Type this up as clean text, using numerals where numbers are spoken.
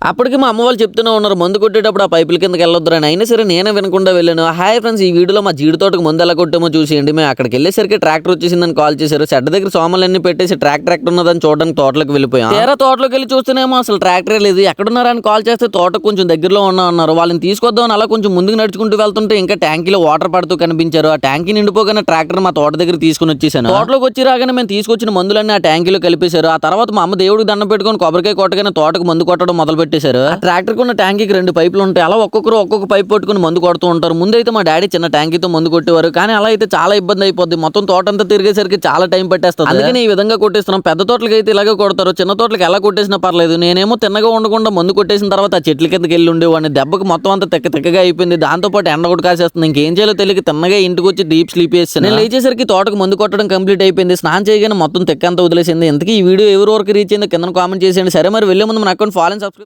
అప్పటికి మా అమ్మ వాళ్ళు చెప్తూనే ఉన్నారు మందు కొట్టేటప్పుడు ఆ పైపుల కిందకి వెళ్ళొద్దురని. అయినా సరే నేనే వినకుండా వెళ్ళాను. హాయ్ ఫ్రెండ్స్, ఈ వీడియోలో మా జీడి తోటకు మందు ఎలా కొట్టామో చూసేయండి. మేము అక్కడికి వెళ్ళేసరికి ట్రాక్టర్ వచ్చేసిందని కాల్ చేశారు. షెడ్ దగ్గర సామాన్లన్నీ పెట్టేసి ట్రాక్టర్ ఎక్కడ ఉన్నదని చూడడానికి తోటలోకి వెళ్ళిపోయాం. తీరా తోటలోకి వెళ్ళి చూస్తేనేమో అసలు ట్రాక్టరే లేదు. ఎక్కడున్నారని కాల్ చేస్తే తోటకు కొంచెం దగ్గరలో ఉన్నారు. వాళ్ళని తీసుకొద్దామని అలా కొంచెం ముందుకు నడుచుకుంటూ వెళ్తుంటే ఇంకా ట్యాంకీలో వాటర్ పడుతూ కనిపించారు. ఆ ట్యాంకీ నిండిపోగానే ట్రాక్టర్ మా తోట దగ్గర తీసుకుని వచ్చేసాను. తోటలోకి వచ్చి రాగానే మేము తీసుకొచ్చిన మందులన్నీ ఆ ట్యాంకీలో కలిపేశారు. ఆ తర్వాత మా అమ్మ దేవుడికి దండం పెట్టుకొని కొబ్బరికాయ కొట్టగానే తోటకు మందు కొట్టడం మొదలు పెట్టేశారు. ఆ ట్రాక్టర్ ఉన్న ట్యాంకీకి 2 పైపులు ఉంటాయి. అలా ఒక్కొక్కరు ఒక్కొక్క పైప్ పట్టుకుని మందు కొడుతూ ఉంటారు. ముందైతే మా డాడీ చిన్న ట్యాంకీతో మందు కొట్టేవారు. కానీ అలా అయితే చాలా ఇబ్బంది అయిపోద్ది. మొత్తం తోట అంతా తిరిగేసరికి చాలా టైం పట్టేస్తుంది. అందుకని ఈ విధంగా కొట్టేస్తున్నాం. పెద్ద తోటలకి అయితే ఇలాగే కొడతారు, చిన్న తోటలకి ఎలా కొట్టేసినా పర్లేదు. నేనేమో తిన్నగా ఉండకుండా మందు కొట్టేసిన తర్వాత ఆ చెట్ల కిందకి వెళ్ళి ఉండేవాడిని. దెబ్బకి మొత్తం అంతా తిక్కగా అయిపోయింది. దాంతో పాటు ఎండ కూడా కాసేస్తుంది. ఇంకేం చేయాలో తెలియక తిన్నగా ఇంటికి వచ్చి డీప్ స్లీప్ చేస్తాను. నేను లేచేసరికి తోటకు మందు కొట్టడం కంప్లీట్ అయిపోయింది. స్నానం చేయగానే మొత్తం తిక్కంతా వదిలేసింది. ఇంతకీ ఈ వీడియో ఎవరి వరకు రీచ్ అయిందో కింద కామెంట్ చేసేయండి. సరే మరి వెళ్ళే ముందు మన అకౌంట్ ఫాలో అండ్ సబ్స్క్రైబ్